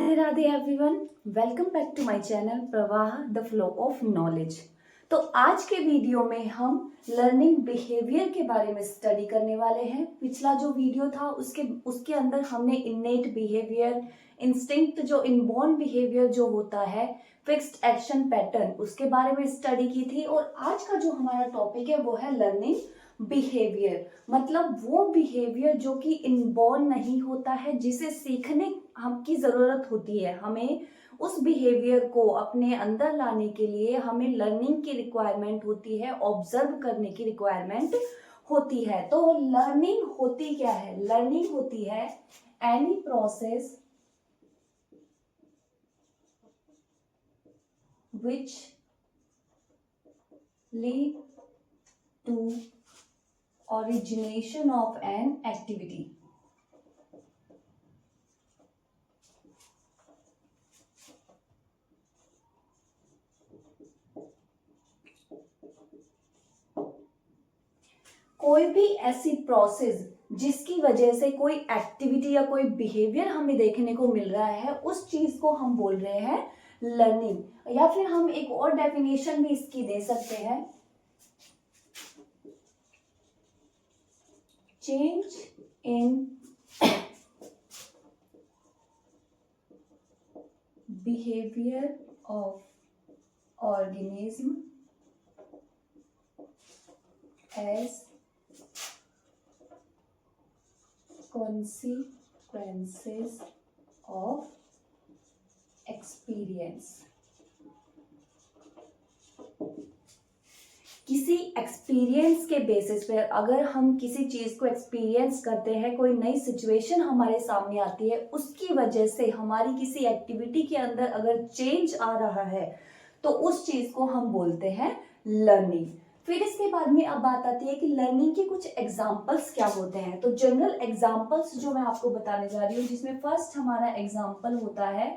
Radhe Radhe everyone, welcome back to my channel Pravah the flow of knowledge. तो आज के video में हम लर्निंग बिहेवियर के बारे में स्टडी करने वाले हैं। पिछला जो वीडियो था उसके अंदर हमने इनेट बिहेवियर, इंस्टिंक्ट जो इनबॉर्न बिहेवियर जो होता है, फिक्स्ड एक्शन पैटर्न, उसके बारे में स्टडी की थी। और आज का जो हमारा टॉपिक है वो है लर्निंग बिहेवियर, मतलब वो बिहेवियर जो कि इनबॉर्न नहीं होता है, जिसे सीखने हम की जरूरत होती है। हमें उस बिहेवियर को अपने अंदर लाने के लिए हमें लर्निंग की रिक्वायरमेंट होती है, ऑब्जर्व करने की रिक्वायरमेंट होती है। तो लर्निंग होती क्या है? लर्निंग होती है any process which lead to origination of an activity. कोई भी ऐसी प्रोसेस जिसकी वजह से कोई एक्टिविटी या कोई बिहेवियर हमें देखने को मिल रहा है, उस चीज को हम बोल रहे हैं लर्निंग। या फिर हम एक और डेफिनेशन भी इसकी दे सकते हैं, change in behaviour of organism as consequences of experience। किसी एक्सपीरियंस के बेसिस पर अगर हम किसी चीज को एक्सपीरियंस करते हैं, कोई नई सिचुएशन हमारे सामने आती है, उसकी वजह से हमारी किसी एक्टिविटी के अंदर अगर चेंज आ रहा है, तो उस चीज को हम बोलते हैं लर्निंग। फिर इसके बाद में अब बात आती है कि लर्निंग के कुछ एग्जाम्पल्स क्या होते हैं। तो जनरल एग्जाम्पल्स जो मैं आपको बताने जा रही हूँ, जिसमें फर्स्ट हमारा एग्जाम्पल होता है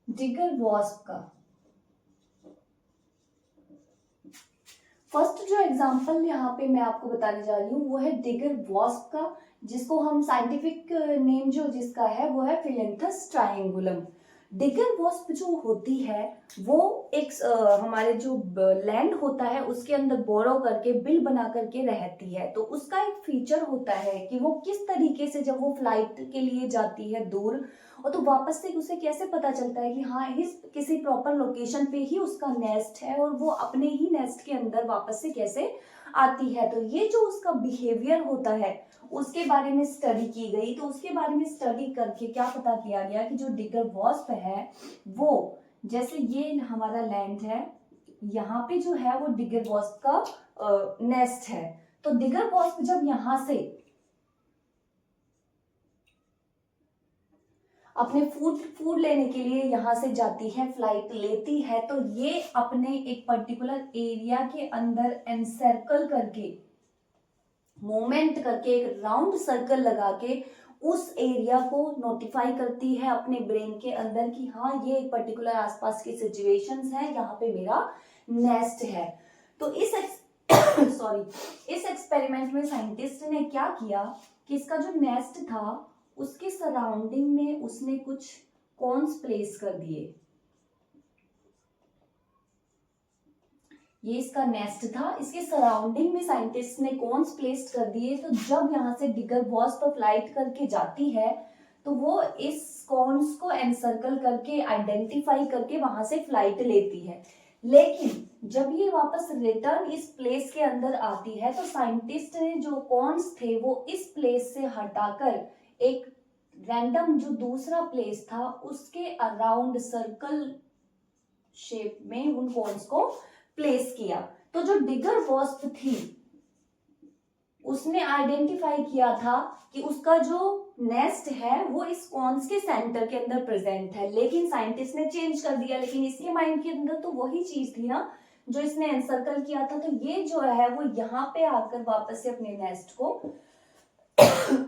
डिगर वॉस्प का। फर्स्ट जो एग्जांपल यहाँ पे मैं आपको बताने जा रही हूँ वो है डिगर वॉस्प का, जिसको हम साइंटिफिक नेम जो जिसका है वो है फिलेंथस ट्रायंगुलम। डिगर वॉस्प जो होती है वो एक हमारे जो लैंड होता है उसके अंदर बोरो करके बिल बना करके रहती है। तो उसका एक फीचर होता है कि वो किस तरीके से जब वो फ्लाइट के लिए जाती है दूर, और तो वापस से उसे कैसे पता चलता है कि हाँ इस किसी प्रॉपर लोकेशन पे ही उसका नेस्ट है, और वो अपने ही नेस्ट के अंदर वापस से कैसे आती है। तो ये जो उसका बिहेवियर होता है उसके बारे में स्टडी की गई। तो उसके बारे में स्टडी करके क्या पता किया गया कि जो डिगर वॉस्प है वो, जैसे ये हमारा लैंड है, यहाँ पे जो है वो डिगर वॉस्प का नेस्ट है। तो डिगर वॉस्प जब यहाँ से अपने फूड लेने के लिए यहाँ से जाती है, फ्लाइट लेती है, तो ये अपने एक पर्टिकुलर एरिया के अंदर एनसर्कल करके, मूवमेंट करके, एक राउंड सर्कल लगा के उस एरिया को नोटिफाई करती है अपने ब्रेन के अंदर कि हाँ ये एक पर्टिकुलर आसपास की सिचुएशंस है, यहाँ पे मेरा नेस्ट है। तो इस एक्सपेरिमेंट में साइंटिस्ट ने क्या किया कि इसका जो नेस्ट था उसके सराउंडिंग में उसने कुछ कॉन्स प्लेस कर दिए। ये इसका नेस्ट था, इसके सराउंडिंग में साइंटिस्ट ने कॉन्स प्लेस कर दिए। तो जब यहाँ से डिगर वॉस्प फ्लाइट करके जाती है तो वो इस कॉन्स को एनसर्कल करके आइडेंटिफाई करके वहां से फ्लाइट लेती है। लेकिन जब ये वापस रिटर्न इस प्लेस के अंदर आती है तो साइंटिस्ट ने जो कॉन्स थे वो इस प्लेस से हटाकर एक रैंडम जो दूसरा प्लेस था उसके अराउंड सर्कल शेप में उन कॉन्स को प्लेस किया। तो जो डिगर वॉस्प थी उसने आइडेंटिफाई किया था कि उसका जो नेस्ट है वो इस कॉन्स के सेंटर के अंदर प्रेजेंट है, लेकिन साइंटिस्ट ने चेंज कर दिया। लेकिन इसके माइंड के अंदर तो वही चीज थी ना जो इसने एनसर्कल किया था, तो ये जो है वो यहाँ पे आकर वापस से अपने नेस्ट को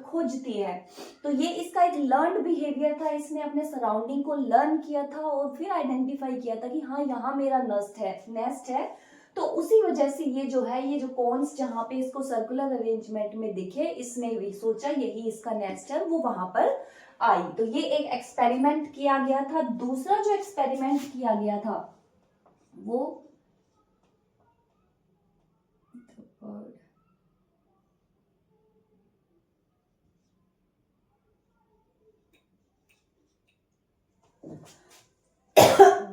खोजती है। तो ये इसका एक लर्नड बिहेवियर था, इसने अपने सराउंडिंग को लर्न किया था और फिर आइडेंटिफाई किया था कि हाँ यहाँ मेरा नेस्ट है। तो उसी वजह से ये जो है, ये जो कॉन्स जहाँ पे इसको सर्कुलर अरेंजमेंट में दिखे, इसने भी सोचा यही इसका नेस्ट है, वो वहां पर आई। तो ये एक एक्सपेरिमेंट किया गया था। दूसरा जो एक्सपेरिमेंट किया गया था वो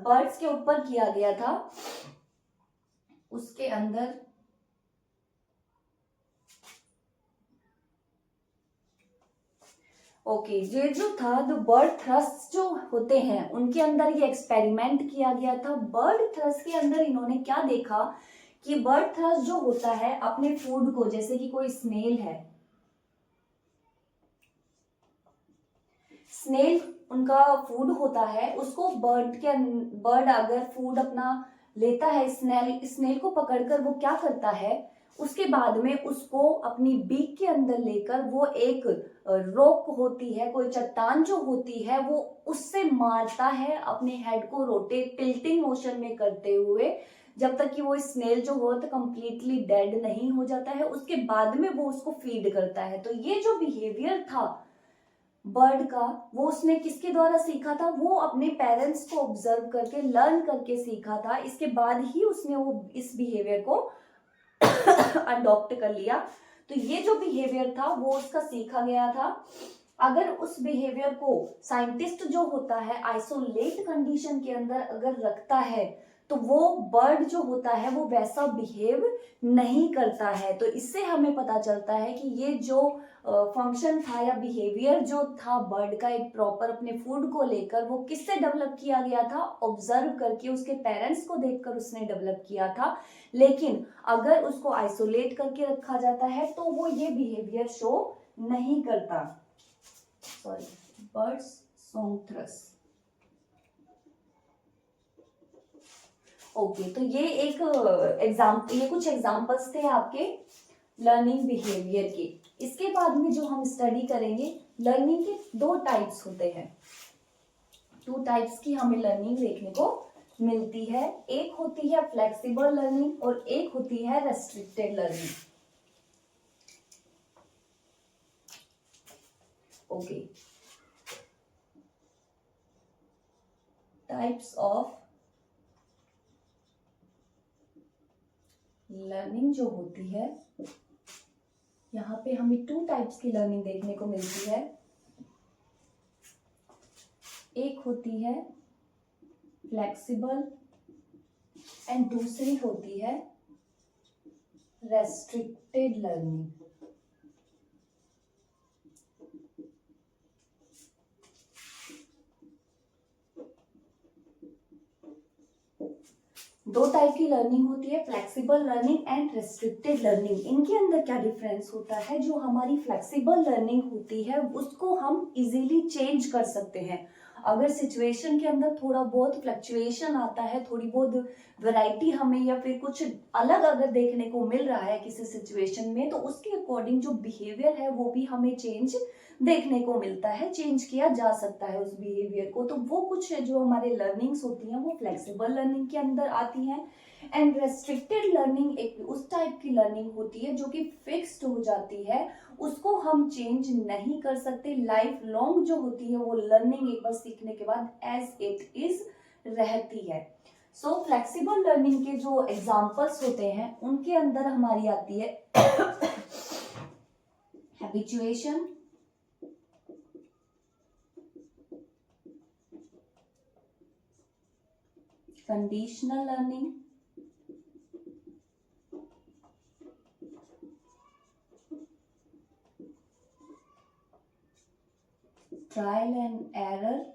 बर्ड्स के ऊपर किया गया था। उसके अंदर ये जो था, जो बर्ड थ्रस्ट जो होते हैं उनके अंदर ये एक्सपेरिमेंट किया गया था। बर्ड थ्रस्ट के अंदर इन्होंने क्या देखा कि बर्ड थ्रस्ट जो होता है अपने फूड को, जैसे कि कोई स्नेल है, स्नेल उनका फूड होता है, उसको बर्ड अगर फूड अपना लेता है, स्नेल को पकड़कर वो क्या करता है, उसके बाद में उसको अपनी बीक के अंदर लेकर वो एक रॉक होती है, कोई चट्टान जो होती है, वो उससे मारता है अपने हेड को रोटेट टिल्टिंग मोशन में करते हुए, जब तक कि वो स्नेल जो हो तो कंप्लीटली डेड नहीं हो जाता है। उसके बाद में वो उसको फीड करता है। तो ये जो बिहेवियर था बर्ड का, वो उसने किसके द्वारा सीखा था, वो अपने पेरेंट्स को ऑब्जर्व करके लर्न करके सीखा था। इसके बाद ही उसने वो इस बिहेवियर को अडॉप्ट कर लिया। तो ये जो बिहेवियर था वो उसका सीखा गया था। अगर उस बिहेवियर को साइंटिस्ट जो होता है आइसोलेट कंडीशन के अंदर अगर रखता है, तो वो बर्ड जो होता है वो वैसा बिहेव नहीं करता है। तो इससे हमें पता चलता है कि ये जो फंक्शन था या बिहेवियर जो था बर्ड का, एक प्रॉपर अपने फूड को लेकर, वो किससे डेवलप किया गया था, ऑब्जर्व करके, उसके पेरेंट्स को देखकर उसने डेवलप किया था। लेकिन अगर उसको आइसोलेट करके रखा जाता है तो वो ये बिहेवियर शो नहीं करता। Sorry, birds song thrush. तो ये एक ये कुछ एग्जांपल्स थे आपके लर्निंग बिहेवियर के। इसके बाद में जो हम स्टडी करेंगे, लर्निंग के दो टाइप्स होते हैं। टू टाइप्स की हमें लर्निंग देखने को मिलती है। एक होती है फ्लेक्सिबल लर्निंग और एक होती है restricted learning. Types of learning जो होती है, यहाँ पे हमें टू टाइप्स की लर्निंग देखने को मिलती है। एक होती है फ्लेक्सिबल एंड दूसरी होती है रेस्ट्रिक्टेड लर्निंग। दो टाइप की लर्निंग होती है, flexible learning and restricted learning. इनके अंदर क्या डिफरेंस होता है, जो हमारी फ्लेक्सिबल लर्निंग होती है उसको हम इजीली चेंज कर सकते हैं। अगर सिचुएशन के अंदर थोड़ा बहुत फ्लक्चुएशन आता है, थोड़ी बहुत वैरायटी हमें या फिर कुछ अलग अगर देखने को मिल रहा है किसी सिचुएशन में, तो उसके अकॉर्डिंग जो बिहेवियर है वो भी हमें चेंज देखने को मिलता है, चेंज किया जा सकता है उस बिहेवियर को। तो वो कुछ जो हमारे लर्निंग्स होती हैं वो फ्लेक्सिबल लर्निंग के अंदर आती हैं। एंड रेस्ट्रिक्टेड लर्निंग एक उस टाइप की लर्निंग होती है जो कि फिक्स्ड हो जाती है, उसको हम चेंज नहीं कर सकते। लाइफ लॉन्ग जो होती है वो लर्निंग एक बार सीखने के बाद एज इट इज रहती है। सो फ्लेक्सिबल लर्निंग के जो एग्जाम्पल्स होते हैं उनके अंदर हमारी आती है habituation, conditional learning, trial and error,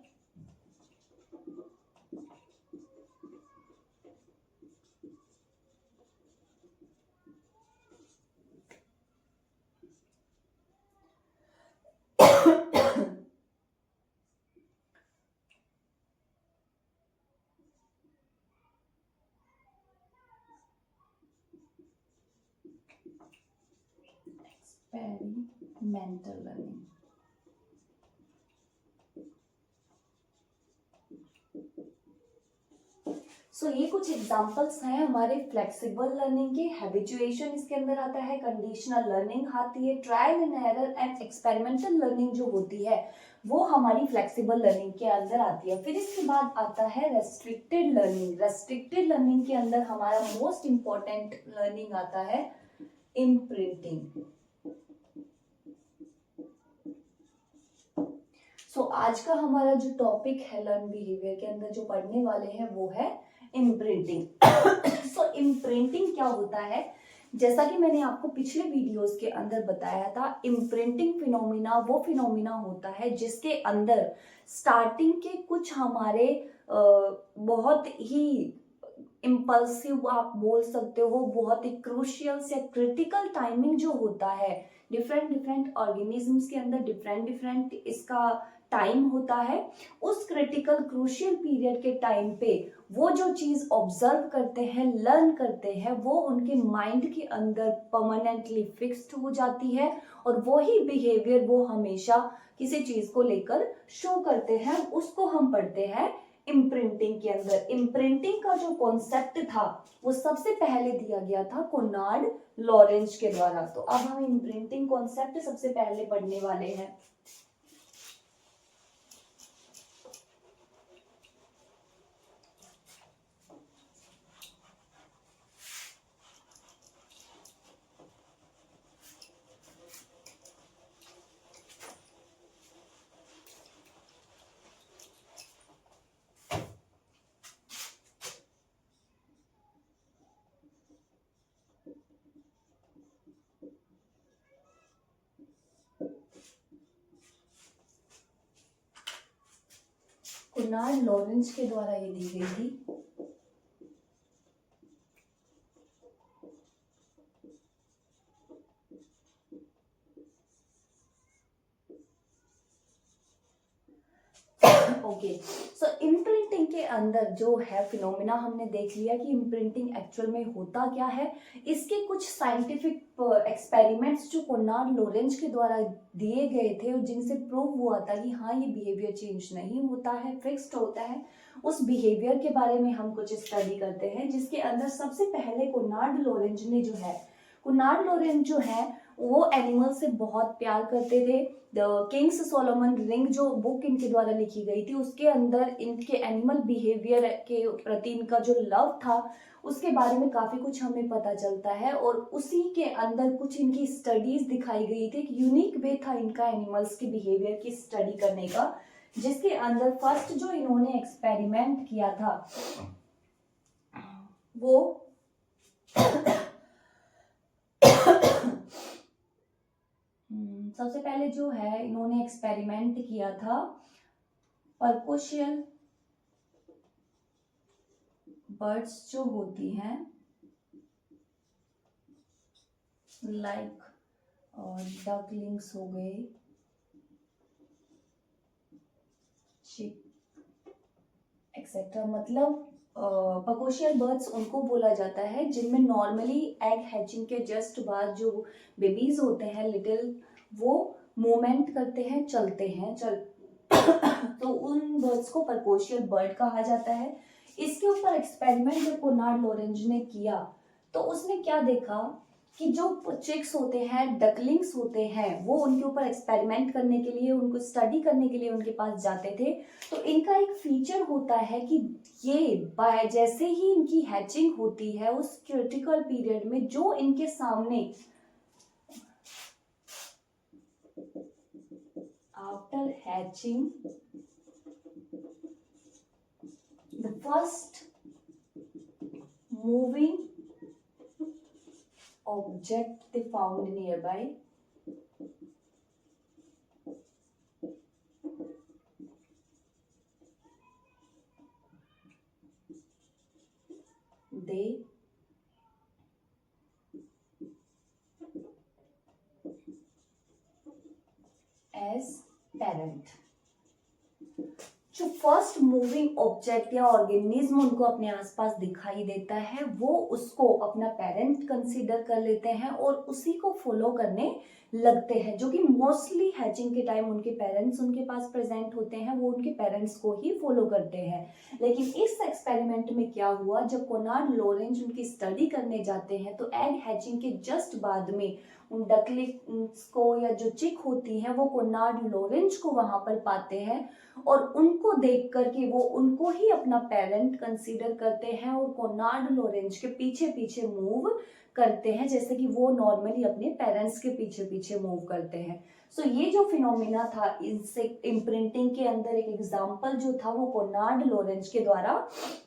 experimental learning. So ये कुछ एग्जांपल्स हैं हमारे फ्लेक्सिबल लर्निंग के। हैबिचुएशन इसके अंदर आता है, कंडीशनल लर्निंग आती है, trial and error and experimental learning जो होती है वो हमारी फ्लेक्सिबल लर्निंग के अंदर आती है। फिर इसके बाद आता है रेस्ट्रिक्टेड लर्निंग। रेस्ट्रिक्टेड लर्निंग के अंदर हमारा मोस्ट इंपॉर्टेंट लर्निंग आता है इम्प्रिंटिंग। सो आज का हमारा जो टॉपिक है लर्न बिहेवियर के अंदर जो पढ़ने वाले हैं वो है इम्प्रिंटिंग। सो इम्प्रिंटिंग क्या होता है, जैसा कि मैंने आपको पिछले वीडियोस के अंदर बताया था, इम्प्रिंटिंग फिनोमिना वो फिनोमिना होता है जिसके अंदर स्टार्टिंग के कुछ हमारे बहुत ही इम्पल्सिव आप बोल सकते हो, बहुत ही क्रूशियल या क्रिटिकल टाइमिंग जो होता है, डिफरेंट डिफरेंट ऑर्गेनिजम्स के अंदर डिफरेंट डिफरेंट इसका टाइम होता है। उस क्रिटिकल क्रूशियल पीरियड के टाइम पे वो जो चीज ऑब्जर्व करते हैं, लर्न करते हैं, वो उनके माइंड के अंदर परमानेंटली फिक्स्ड हो जाती है और वही बिहेवियर वो हमेशा किसी चीज को लेकर शो करते हैं, उसको हम पढ़ते हैं इम्प्रिंटिंग के अंदर। इम्प्रिंटिंग का जो कॉन्सेप्ट था वो सबसे पहले दिया गया था कोनार्ड लॉरेंज के द्वारा। तो अब हम इम्प्रिंटिंग कॉन्सेप्ट सबसे पहले पढ़ने वाले हैं। कोनार्ड लॉरेंज के द्वारा ये दी गई थी। ओके, सो इम्प्रिंटिंग के अंदर जो है फिनोमिना हमने देख लिया कि इम्प्रिंटिंग एक्चुअल में होता क्या है। इसके कुछ साइंटिफिक एक्सपेरिमेंट्स जो कोनार्ड लॉरेंज के द्वारा दिए गए थे और जिनसे प्रूव हुआ था कि हाँ ये बिहेवियर चेंज नहीं होता है, फिक्स्ड होता है, उस बिहेवियर के बारे में हम कुछ स्टडी करते हैं। जिसके अंदर सबसे पहले कोनार्ड लॉरेंज ने जो है, कोनार्ड लॉरेंज जो है वो एनिमल से बहुत प्यार करते थे। द किंग्स सोलोमन रिंग जो बुक इनके द्वारा लिखी गई थी उसके अंदर इनके एनिमल बिहेवियर के प्रति इनका जो लव था उसके बारे में काफी कुछ हमें पता चलता है। और उसी के अंदर कुछ इनकी स्टडीज दिखाई गई थी, एक यूनिक वे था इनका एनिमल्स के बिहेवियर की स्टडी करने का। जिसके अंदर फर्स्ट जो इन्होंने एक्सपेरिमेंट किया था वो सबसे पहले जो है इन्होंने एक्सपेरिमेंट किया था पर्कुशियल बर्ड्स जो होती हैं, लाइक डकलिंग्स हो गए, चिक एक्सेट्रा। मतलब पर्कुशियल बर्ड्स उनको बोला जाता है जिनमें नॉर्मली एग हैचिंग के जस्ट बाद जो बेबीज होते हैं लिटिल, वो मूवमेंट करते हैं, चलते हैं, तो उन बर्ड्स को पर्कुशियल बर्ड कहा जाता है। इसके ऊपर एक्सपेरिमेंट जब कोनार्ड लॉरेंज ने किया तो उसने क्या देखा कि जो चिक्स होते हैं, डकलिंग्स होते हैं, वो उनके ऊपर एक्सपेरिमेंट करने के लिए, उनको स्टडी करने के लिए उनके पास जाते थे। तो इनका एक फीचर होता है कि ये बाय जैसे ही इनकी हैचिंग होती है उस क्रिटिकल पीरियड में जो इनके सामने after hatching the first moving object they found nearby, they as parent। जो फर्स्ट मूविंग ऑब्जेक्ट या ऑर्गेनिज्म उनको अपने आसपास दिखाई देता है, वो उसको अपना पेरेंट कंसीडर कर लेते हैं और उसी को फॉलो करने लगते हैं, जो कि मोस्टली हैचिंग के टाइम उनके पेरेंट्स उनके पास प्रेजेंट होते हैं, वो उनके पेरेंट्स को ही फॉलो करते हैं। लेकिन इस एक्सपेरिमेंट में क्या हुआ, जब कोनार्ड लॉरेंज उनकी स्टडी करने जाते हैं तो एग हैचिंग के जस्ट बाद में उन डकलिंग्स को या जो चिक होती हैं वो कोनार्ड लॉरेंज को वहां पर पाते हैं और उनको देख करके वो उनको ही अपना पेरेंट कंसीडर करते हैं और कोनार्ड लॉरेंज के पीछे पीछे मूव करते हैं, जैसे कि वो नॉर्मली अपने पेरेंट्स के पीछे पीछे मूव करते हैं। सो ये जो फिनोमिना था, इससे इम्प्रिंटिंग के अंदर एक एग्जाम्पल जो था वो कोनार्ड लॉरेंज के द्वारा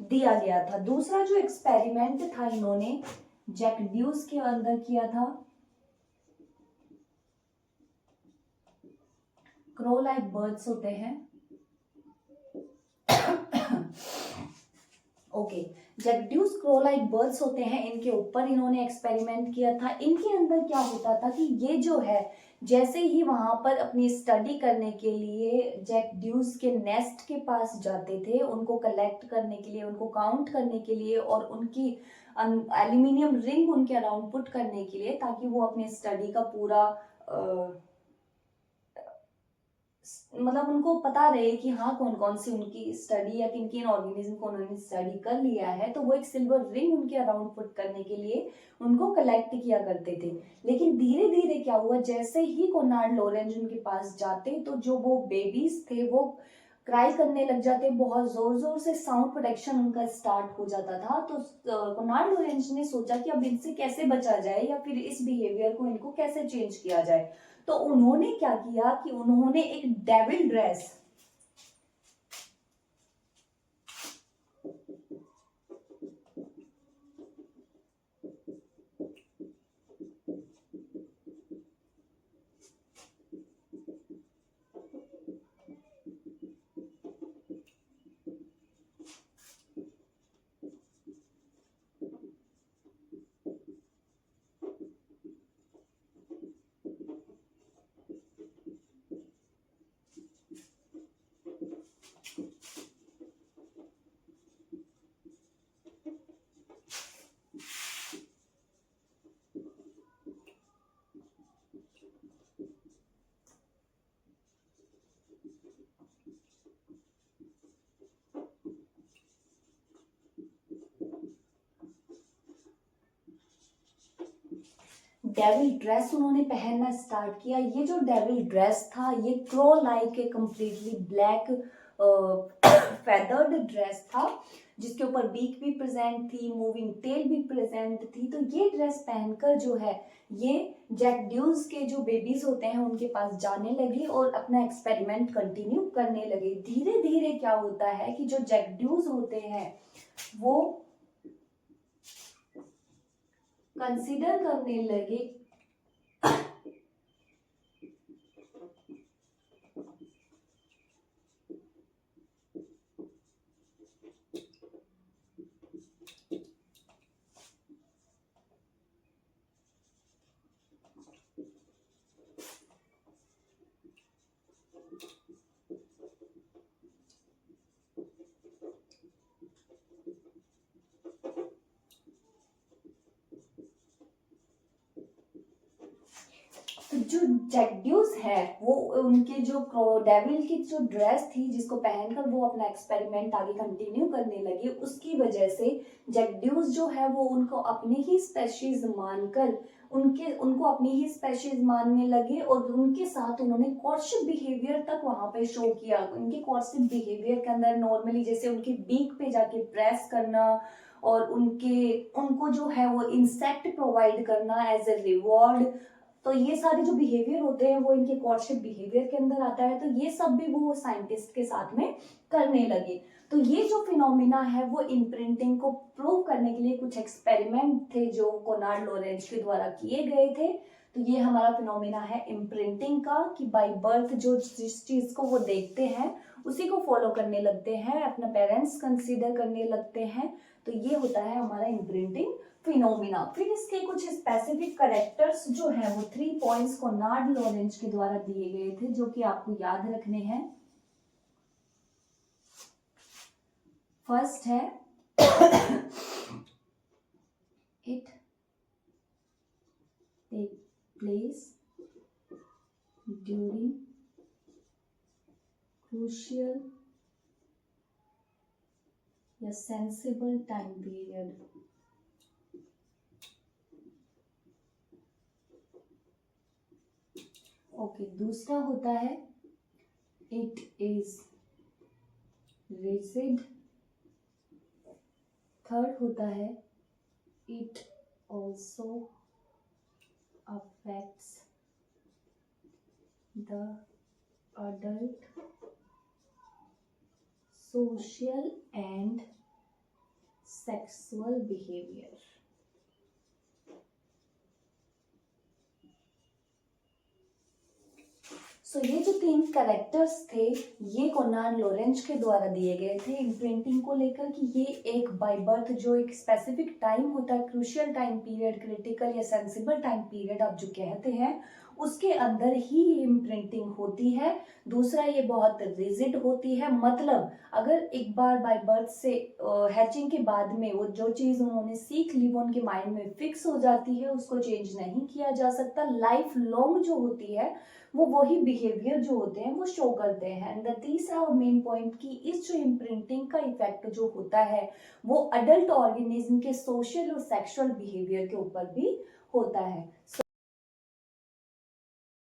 दिया गया था। दूसरा जो एक्सपेरिमेंट था इन्होंने जैक ड्यूस के अंदर किया था, क्रो लाइक बर्ड्स होते हैं। ओके, जैकड्यूस क्रो लाइक बर्ड्स होते हैं, इनके ऊपर इन्होंने एक्सपेरिमेंट किया था। इनके अंदर क्या होता था कि ये जो है जैसे ही वहां पर अपनी स्टडी करने के लिए जैकड्यूस के नेस्ट के पास जाते थे, उनको कलेक्ट करने के लिए, उनको काउंट करने के लिए और उनकी एल्यूमिनियम रिंग उनके अराउंड पुट करने के लिए, ताकि वो अपने स्टडी का पूरा मतलब उनको पता रहे कि हाँ कौन कौन सी उनकी स्टडी या किन किन ऑर्गेनिज्म को उन्होंने स्टडी कर लिया है, तो वो एक सिल्वर रिंग उनके अराउंड पुट करने के लिए उनको कलेक्ट किया करते थे। लेकिन धीरे धीरे क्या हुआ, जैसे ही कोनार्ड लॉरेंज उनके पास जाते तो जो वो बेबीज थे वो क्राई करने लग जाते, बहुत जोर जोर से साउंड प्रोडक्शन उनका स्टार्ट हो जाता था। तो कोनार्ड लॉरेंज ने सोचा कि अब इनसे कैसे बचा जाए या फिर इस बिहेवियर को इनको कैसे चेंज किया जाए। तो उन्होंने क्या किया कि उन्होंने एक डेविल ड्रेस डेविल ड्रेस उन्होंने पहनना स्टार्ट किया। ये जो डेविल ड्रेस था ये crow like a completely black feathered dress था, जिसके ऊपर बीक भी प्रेजेंट थी, मूविंग टेल भी प्रेजेंट थी। तो ये ड्रेस पहनकर जो है ये जैकड्यूस के जो बेबीज होते हैं उनके पास जाने लगे और अपना एक्सपेरिमेंट कंटिन्यू करने लगे। धीरे धीरे क्या होता है कि जो जैकड्यूस होते हैं वो कंसीडर करने लगे जो जैकड्यूस है वो उनके जो डेविल की जो ड्रेस थी जिसको पहनकर वो अपना एक्सपेरिमेंट आगे कंटिन्यू करने लगे, उसकी वजह से जैकड्यूस जो है वो उनको अपनी ही स्पेशीज मानकर उनको अपनी ही स्पेशीज मानने लगे और उनके साथ उन्होंने कॉर्टशिप बिहेवियर तक वहां पे शो किया। उनके कॉर्टशिप बिहेवियर के अंदर नॉर्मली जैसे उनके बीक पे जाके प्रेस करना और उनको जो है वो इंसेक्ट प्रोवाइड करना एज ए रिवॉर्ड, तो ये सारे जो बिहेवियर होते हैं वो इनके कॉर्टशिप बिहेवियर के अंदर आता है। तो ये सब भी वो साइंटिस्ट के साथ में करने लगे। तो ये जो फिनोमिना है वो इम्प्रिंटिंग को प्रूव करने के लिए कुछ एक्सपेरिमेंट थे जो कोनार्ड लॉरेंज के द्वारा किए गए थे। तो ये हमारा फिनोमिना है इम्प्रिंटिंग का, कि बाय बर्थ जो जिस चीज को वो देखते हैं उसी को फॉलो करने लगते हैं, अपना पेरेंट्स कंसीडर करने लगते हैं। तो ये होता है हमारा इम्प्रिंटिंग फिनोमिना। फिर इसके कुछ स्पेसिफिक करेक्टर्स जो है वो 3 पॉइंट्स कोनार्ड लॉरेंज के द्वारा दिए गए थे जो कि आपको याद रखने हैं। फर्स्ट है it take place during crucial या सेंसिबल टाइम पीरियड। ओके, दूसरा होता है इट इज रिजिड। थर्ड होता है it also affects the adult social and sexual behavior। ये जो तीन कैरेक्टर्स थे ये कोनान लॉरेंज के द्वारा दिए गए थे इम्प्रिंटिंग को लेकर कि ये एक बाय बर्थ जो एक स्पेसिफिक टाइम होता है, क्रूशियल टाइम पीरियड, क्रिटिकल या सेंसिबल टाइम पीरियड आप जो कहते हैं, उसके अंदर ही इम्प्रिंटिंग होती है। दूसरा, ये बहुत रिजिड होती है, मतलब अगर एक बार बाय बर्थ से हैचिंग के बाद में वो जो चीज़ उन्होंने सीख ली वो उनके माइंड में फिक्स हो जाती है, उसको चेंज नहीं किया जा सकता। लाइफ लॉन्ग जो होती है वो वही बिहेवियर जो होते हैं वो शो करते हैं। एंड द तीसरा और मेन पॉइंट कि इस जो इम्प्रिंटिंग का इफेक्ट जो होता है वो अडल्ट ऑर्गेनिज्म के सोशल और सेक्सुअल बिहेवियर के ऊपर भी होता है।